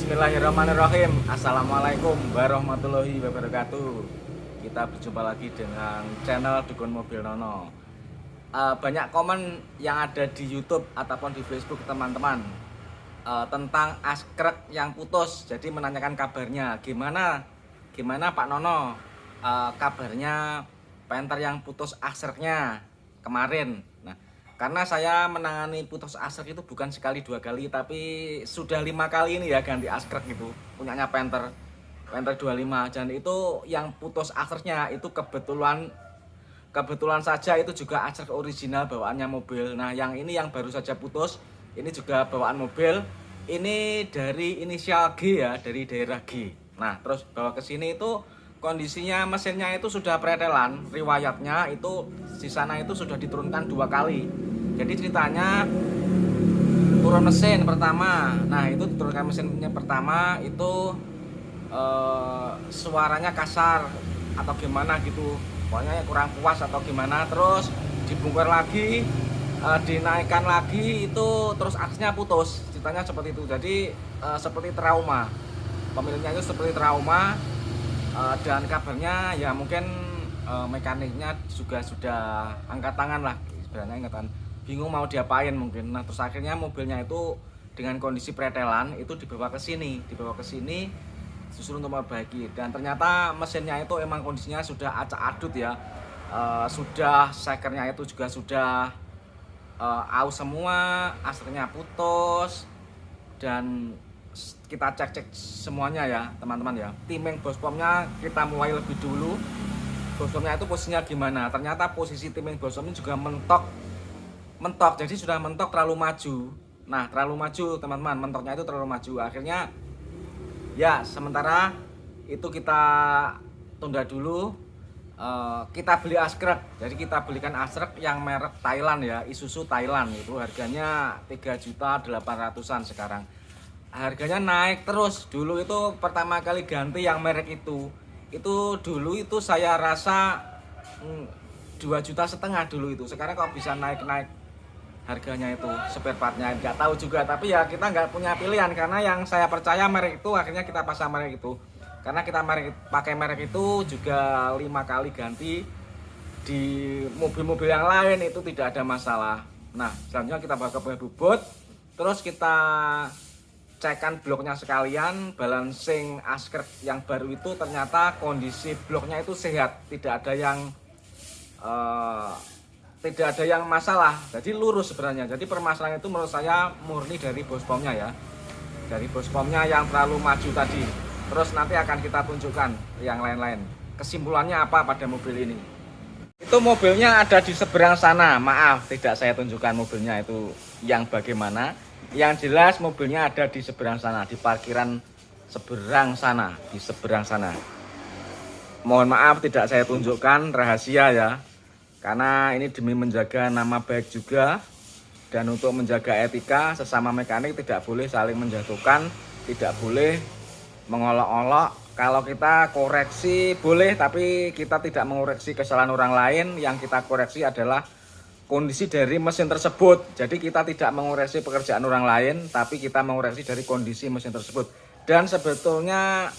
Bismillahirrahmanirrahim. Assalamualaikum warahmatullahi wabarakatuh. Kita berjumpa lagi dengan channel Dukun Mobil Nono. Banyak komen yang ada di YouTube ataupun di Facebook teman-teman tentang askrek yang putus. Jadi menanyakan kabarnya. Gimana Pak Nono, kabarnya penter yang putus askreknya kemarin. Nah, karena saya menangani putus askrek itu bukan sekali dua kali, tapi sudah 5 kali ini ya ganti askrek itu. Punyanya Panther 25, dan itu yang putus askreknya itu kebetulan saja itu juga askrek original bawaannya mobil. Nah, yang ini yang baru saja putus, ini juga bawaan mobil. Ini dari inisial G ya, dari daerah G. Nah, terus bawa ke sini itu kondisinya mesinnya itu sudah pretelan, riwayatnya itu di sana itu sudah diturunkan 2 kali. Jadi ceritanya turun mesin pertama. Nah, itu diturunkan mesinnya pertama itu suaranya kasar atau gimana gitu. Pokoknya kurang puas atau gimana, terus dibongkar lagi, dinaikkan lagi itu terus aksnya putus. Ceritanya seperti itu. Jadi seperti trauma. Pemiliknya itu seperti trauma. Dan kabarnya ya mungkin mekaniknya juga sudah angkat tangan lah, sebenarnya ingatan bingung mau diapain mungkin. Nah, terus akhirnya mobilnya itu dengan kondisi pretelan itu dibawa ke sini justru untuk memperbaiki, dan ternyata mesinnya itu emang kondisinya sudah acak adut ya. Sudah sekernya itu juga sudah aus semua, askreknya putus, dan kita cek semuanya ya teman-teman ya. Timing bospomnya kita mulai lebih dulu. Bospomnya itu posisinya gimana? Ternyata posisi timing bospomnya juga mentok, jadi sudah mentok terlalu maju. Nah, terlalu maju teman-teman, mentoknya itu terlalu maju. Akhirnya ya sementara itu kita tunda dulu. Kita beli askrek, jadi kita belikan askrek yang merek Thailand ya, Isuzu Thailand. Itu harganya 3.800.000-an. Sekarang harganya naik terus. Dulu itu pertama kali ganti yang merek itu dulu itu saya rasa 2,5 juta dulu itu. Sekarang kok bisa naik harganya itu, spare partnya nggak tahu juga. Tapi ya kita nggak punya pilihan, karena yang saya percaya merek itu, akhirnya kita pasang merek itu. Karena kita pakai merek itu juga 5 kali ganti di mobil-mobil yang lain itu tidak ada masalah. Nah, selanjutnya kita bawa ke bubut, terus kita cekkan bloknya sekalian, balancing askrek yang baru itu ternyata kondisi bloknya itu sehat, tidak ada yang masalah, jadi lurus sebenarnya. Jadi permasalahan itu menurut saya murni dari bospomnya ya, dari bospomnya yang terlalu maju tadi. Terus nanti akan kita tunjukkan yang lain-lain, kesimpulannya apa pada mobil ini. Itu mobilnya ada di seberang sana, maaf tidak saya tunjukkan mobilnya itu yang bagaimana. Yang jelas mobilnya ada di seberang sana, di parkiran seberang sana, di seberang sana. Mohon maaf tidak saya tunjukkan, rahasia ya. Karena ini demi menjaga nama baik juga, dan untuk menjaga etika sesama mekanik tidak boleh saling menjatuhkan, tidak boleh mengolok-olok. Kalau kita koreksi boleh, tapi kita tidak mengoreksi kesalahan orang lain. Yang kita koreksi adalah kondisi dari mesin tersebut. Jadi kita tidak mengoreksi pekerjaan orang lain, tapi kita mengoreksi dari kondisi mesin tersebut. Dan sebetulnya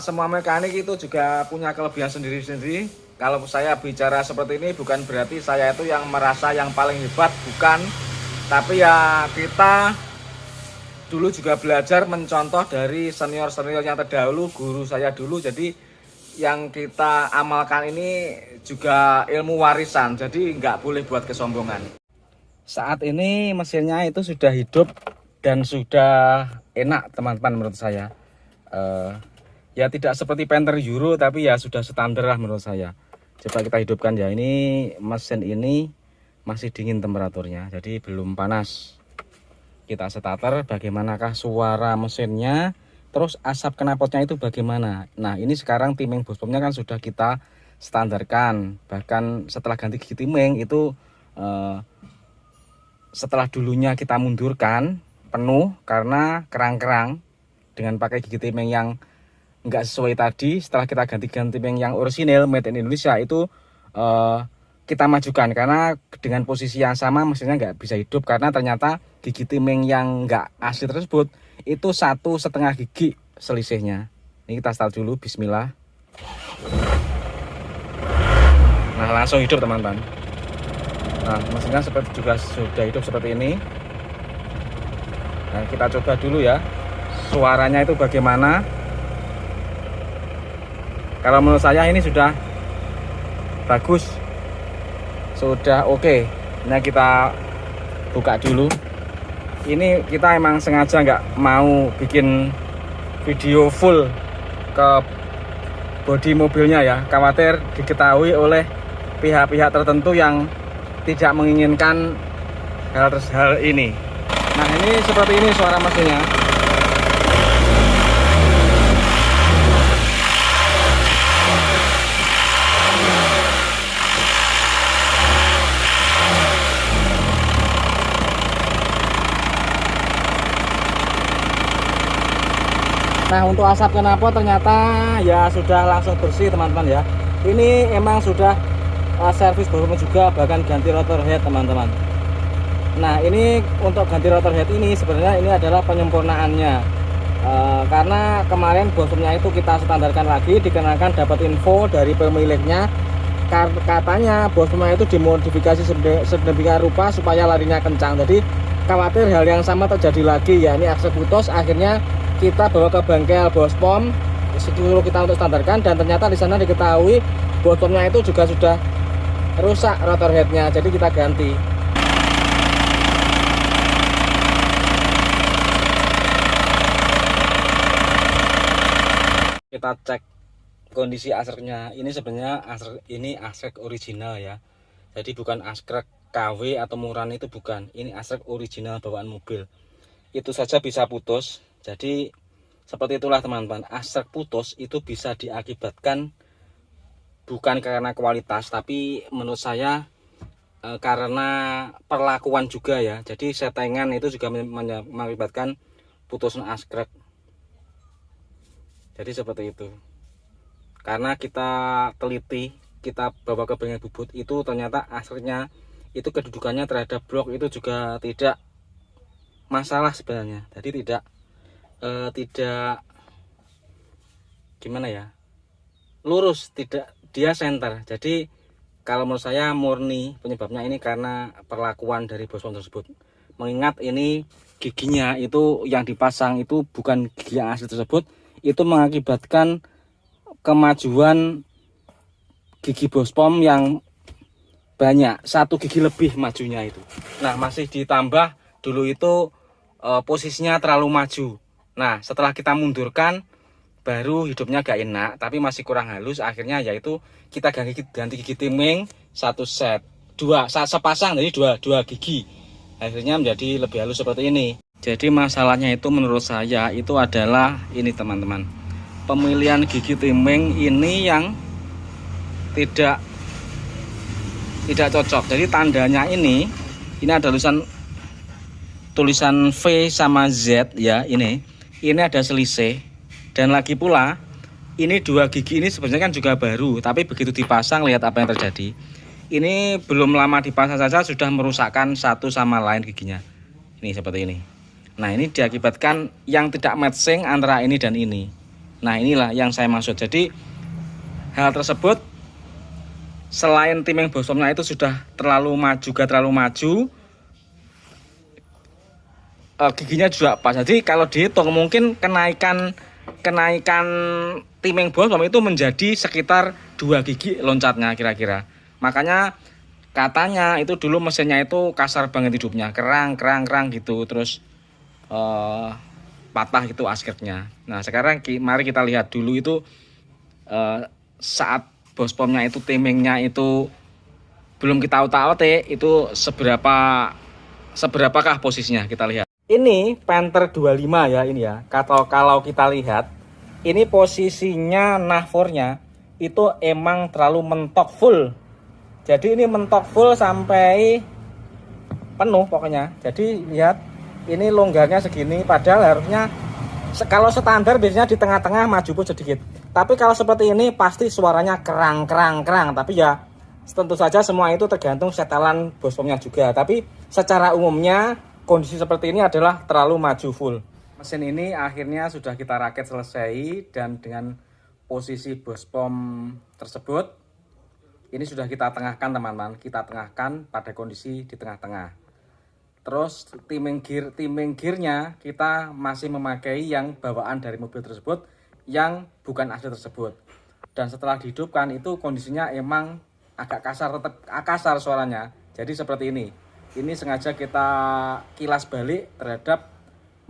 semua mekanik itu juga punya kelebihan sendiri-sendiri. Kalau saya bicara seperti ini bukan berarti saya itu yang merasa yang paling hebat, bukan. Tapi ya kita dulu juga belajar mencontoh dari senior-senior yang terdahulu, guru saya dulu. Jadi yang kita amalkan ini juga ilmu warisan, jadi nggak boleh buat kesombongan. Saat ini mesinnya itu sudah hidup dan sudah enak teman-teman menurut saya. Ya tidak seperti Panther Euro, tapi ya sudah standar lah menurut saya. Coba kita hidupkan ya, ini mesin ini masih dingin temperaturnya, jadi belum panas. Kita starter, bagaimanakah suara mesinnya, terus asap knalpotnya itu bagaimana. Nah, ini sekarang timing bospomnya kan sudah kita standarkan. Bahkan setelah ganti gigi timing itu setelah dulunya kita mundurkan penuh karena kerang-kerang dengan pakai gigi timing yang nggak sesuai tadi. Setelah kita ganti timing yang orisinil made in Indonesia itu kita majukan, karena dengan posisi yang sama mesinnya nggak bisa hidup, karena ternyata gigi timing yang nggak asli tersebut itu 1,5 gigi selisihnya. Ini kita start dulu, bismillah. Nah, langsung hidup teman-teman. Nah, mesinnya juga sudah hidup seperti ini. Nah, kita coba dulu ya, suaranya itu bagaimana. Kalau menurut saya ini sudah bagus, sudah oke. Nah, kita buka dulu. Ini kita emang sengaja nggak mau bikin video full ke bodi mobilnya ya, khawatir diketahui oleh pihak-pihak tertentu yang tidak menginginkan hal ini. Nah, ini seperti ini suara mesinnya. Nah, untuk asap knalpot ternyata ya sudah langsung bersih teman-teman ya. Ini emang sudah servis Boskom juga, bahkan ganti rotor head teman-teman. Nah, ini untuk ganti rotor head ini sebenarnya ini adalah penyempurnaannya, karena kemarin Boskomnya itu kita standarkan lagi, dikenakan dapat info dari pemiliknya, katanya Boskomnya itu dimodifikasi sedemikian rupa supaya larinya kencang. Jadi khawatir hal yang sama terjadi lagi ya, ini aksesor putus. Akhirnya kita bawa ke bengkel Boskom, disuruh kita untuk standarkan, dan ternyata di sana diketahui Boskomnya itu juga sudah rusak rotor headnya, jadi kita ganti. Kita cek kondisi asreknya. Ini sebenarnya asrek original ya, jadi bukan asrek KW atau murahan, itu bukan. Ini asrek original bawaan mobil, itu saja bisa putus. Jadi seperti itulah teman-teman, asrek putus itu bisa diakibatkan bukan karena kualitas, tapi menurut saya karena perlakuan juga ya. Jadi setengan itu juga mengakibatkan putusnya asrek. Jadi seperti itu. Karena kita teliti, kita bawa ke bengkel bubut, itu ternyata asreknya itu kedudukannya terhadap blok itu juga tidak masalah sebenarnya. Jadi tidak gimana ya, lurus, tidak, dia center. Jadi kalau menurut saya murni penyebabnya ini karena perlakuan dari Boskom tersebut. Mengingat ini giginya itu yang dipasang itu bukan gigi yang asli tersebut, itu mengakibatkan kemajuan gigi Boskom yang banyak, 1 gigi lebih majunya itu. Nah, masih ditambah dulu itu posisinya terlalu maju. Nah, setelah kita mundurkan, baru hidupnya gak enak, tapi masih kurang halus. Akhirnya yaitu kita ganti gigi timing 1 set, 2 sepasang, jadi dua gigi. Akhirnya menjadi lebih halus seperti ini. Jadi masalahnya itu menurut saya itu adalah ini teman-teman, pemilihan gigi timing ini yang tidak cocok. Jadi tandanya ini ada tulisan V sama Z ya, ini ada selisih. Dan lagi pula ini 2 gigi ini sebenarnya kan juga baru, tapi begitu dipasang lihat apa yang terjadi. Ini belum lama dipasang saja sudah merusakkan satu sama lain giginya. Ini seperti ini. Nah, ini diakibatkan yang tidak matching antara ini dan ini. Nah, inilah yang saya maksud. Jadi hal tersebut selain timing Boskomnya itu sudah terlalu maju, giginya juga pas. Jadi kalau dihitung mungkin kenaikan timing Boskom itu menjadi sekitar 2 gigi loncatnya kira-kira. Makanya katanya itu dulu mesinnya itu kasar banget hidupnya, kerang gitu, terus patah gitu askretnya. Nah, sekarang mari kita lihat dulu itu saat Boskomnya itu timingnya itu belum kita utak-atik itu seberapakah posisinya, kita lihat. Ini Panther 25 ya, ini ya. Kalau kita lihat ini posisinya nahfornya itu emang terlalu mentok full. Jadi ini mentok full sampai penuh pokoknya. Jadi lihat ini longgarnya segini, padahal harusnya kalau standar biasanya di tengah-tengah maju pun sedikit. Tapi kalau seperti ini pasti suaranya kerang. Tapi ya tentu saja semua itu tergantung setelan bospomnya juga. Tapi secara umumnya kondisi seperti ini adalah terlalu maju full. Mesin ini akhirnya sudah kita rakit selesai, dan dengan posisi bospom tersebut ini sudah kita tengahkan teman-teman. Kita tengahkan pada kondisi di tengah-tengah. Terus timing gearnya kita masih memakai yang bawaan dari mobil tersebut yang bukan asli tersebut. Dan setelah dihidupkan itu kondisinya emang agak kasar, tetap kasar suaranya. Jadi seperti ini. Ini sengaja kita kilas balik terhadap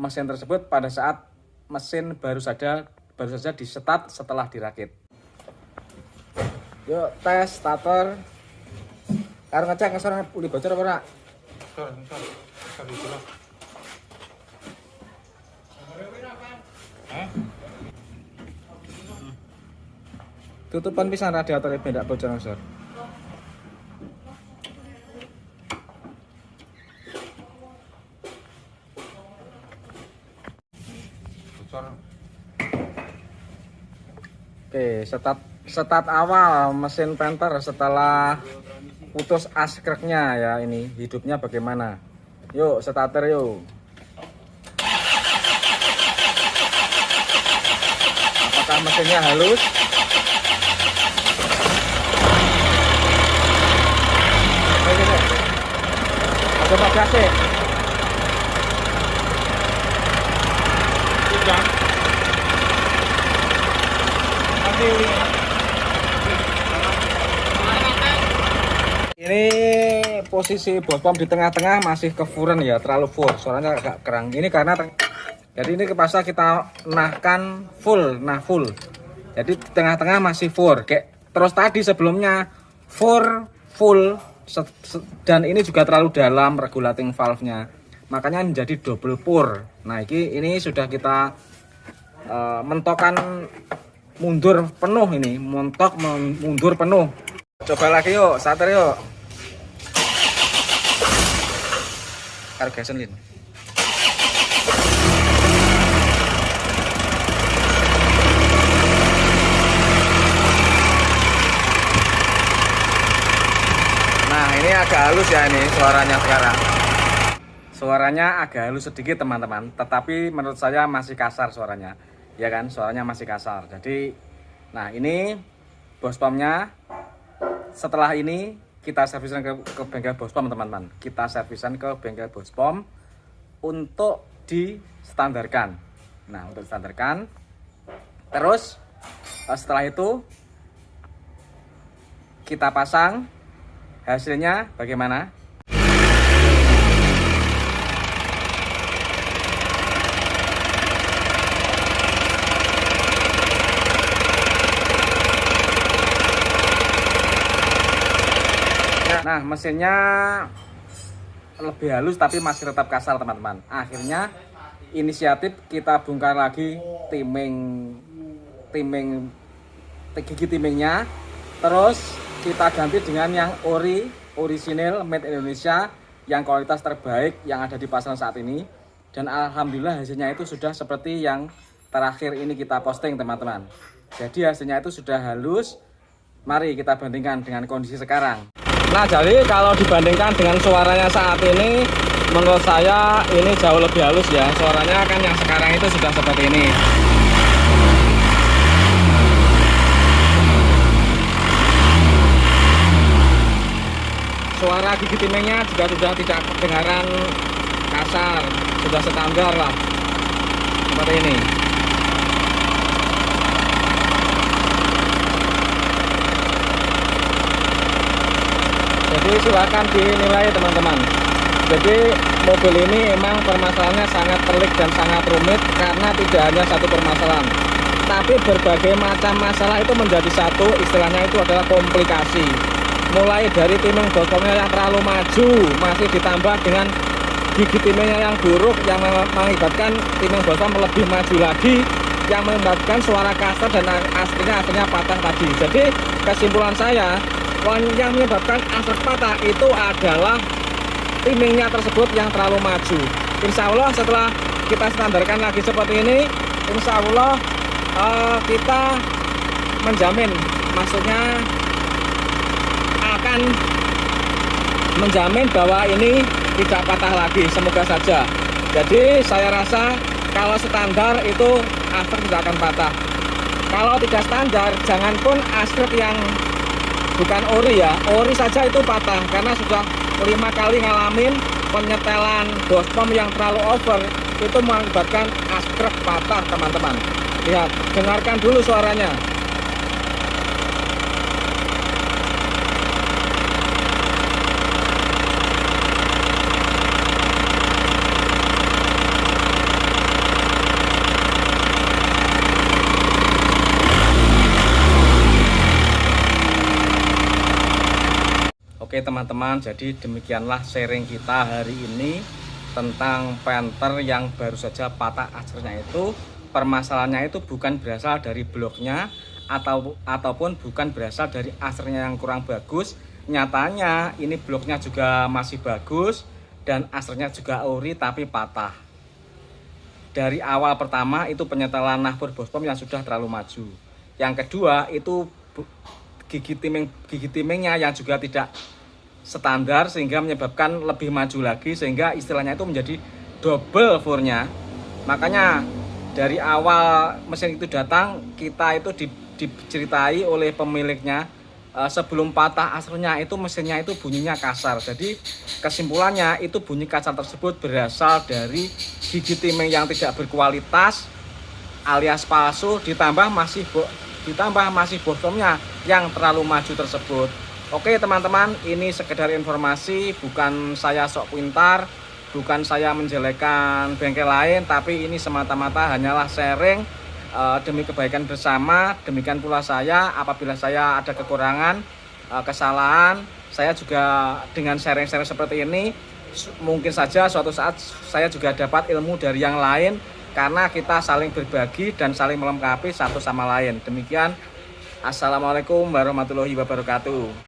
mesin tersebut pada saat mesin baru saja di-start setelah dirakit. Yuk tes starter. Karo ngecek ngesor uli bocor apa ora? Bocor itu loh. Tutupan pisan radiator bendak bocor ngesor. Oke, start awal mesin Panther setelah putus askreknya ya, ini hidupnya bagaimana? Yuk starter yuk. Apakah mesinnya halus? Coba gasnya. Sudah. Ini posisi bospom di tengah-tengah masih kefuren ya, terlalu full, suaranya agak kerang. Ini karena jadi ini kepaksa kita nahkan full. Jadi di tengah-tengah masih full. Kayak terus tadi sebelumnya full dan ini juga terlalu dalam regulating valve-nya. Makanya menjadi double pour. Nah, ini sudah kita mentokan mundur penuh ini, mundur penuh. Coba lagi yuk, starter yuk. Karo gasen lin. Nah, ini agak halus ya ini suaranya sekarang. Suaranya agak halus sedikit teman-teman, tetapi menurut saya masih kasar suaranya. Ya kan, suaranya masih kasar. Jadi, nah ini bospomnya. Setelah ini kita servisan ke bengkel bospom teman-teman. Kita servisan ke bengkel bospom untuk distandarkan. Nah, untuk distandarkan. Terus setelah itu kita pasang. Hasilnya bagaimana? Nah, mesinnya lebih halus tapi masih tetap kasar teman-teman. Akhirnya inisiatif kita bongkar lagi gigi timingnya. Terus kita ganti dengan yang original made Indonesia yang kualitas terbaik yang ada di pasaran saat ini. Dan alhamdulillah hasilnya itu sudah seperti yang terakhir ini kita posting teman-teman. Jadi hasilnya itu sudah halus. Mari kita bandingkan dengan kondisi sekarang. Nah, jadi kalau dibandingkan dengan suaranya saat ini, menurut saya ini jauh lebih halus ya. Suaranya kan yang sekarang itu sudah seperti ini. Suara gigi timingnya juga sudah tidak kedengaran kasar, sudah standar lah. Seperti ini. Jadi silakan dinilai teman-teman. Jadi mobil ini emang permasalahannya sangat pelik dan sangat rumit karena tidak hanya satu permasalahan, tapi berbagai macam masalah itu menjadi satu, istilahnya itu adalah komplikasi. Mulai dari timing bospomnya yang terlalu maju, masih ditambah dengan gigi timingnya yang buruk yang mengakibatkan timing bospom lebih maju lagi, yang mengakibatkan suara kasar dan akhirnya patah tadi. Jadi kesimpulan saya, yang menyebabkan asap patah itu adalah timingnya tersebut yang terlalu maju. Insya Allah setelah kita standarkan lagi seperti ini, insya Allah kita menjamin, maksudnya akan menjamin bahwa ini tidak patah lagi, semoga saja. Jadi saya rasa kalau standar itu asret tidak akan patah. Kalau tidak standar, janganpun asret yang bukan ori ya, ori saja itu patah karena sudah 5 kali ngalamin penyetelan bospom yang terlalu over, itu mengakibatkan asret patah teman-teman. Lihat, dengarkan dulu suaranya. Oke teman-teman, jadi demikianlah sharing kita hari ini tentang Panther yang baru saja patah asretnya itu. Permasalahannya itu bukan berasal dari bloknya ataupun bukan berasal dari asretnya yang kurang bagus. Nyatanya ini bloknya juga masih bagus dan asretnya juga ori tapi patah. Dari awal pertama itu penyetelan nahpur bospom yang sudah terlalu maju. Yang kedua itu gigi timingnya yang juga tidak standar sehingga menyebabkan lebih maju lagi, sehingga istilahnya itu menjadi double furnya. Makanya dari awal mesin itu datang, kita itu diceritai oleh pemiliknya sebelum patah asretnya itu mesinnya itu bunyinya kasar. Jadi kesimpulannya itu bunyi kasar tersebut berasal dari gigi timing yang tidak berkualitas alias palsu, ditambah masih bospomnya yang terlalu maju tersebut. Oke teman-teman, ini sekedar informasi, bukan saya sok pintar, bukan saya menjelekkan bengkel lain, tapi ini semata-mata hanyalah sharing demi kebaikan bersama. Demikian pula saya, apabila saya ada kekurangan, kesalahan, saya juga dengan sharing-sharing seperti ini, mungkin saja suatu saat saya juga dapat ilmu dari yang lain, karena kita saling berbagi dan saling melengkapi satu sama lain. Demikian, assalamualaikum warahmatullahi wabarakatuh.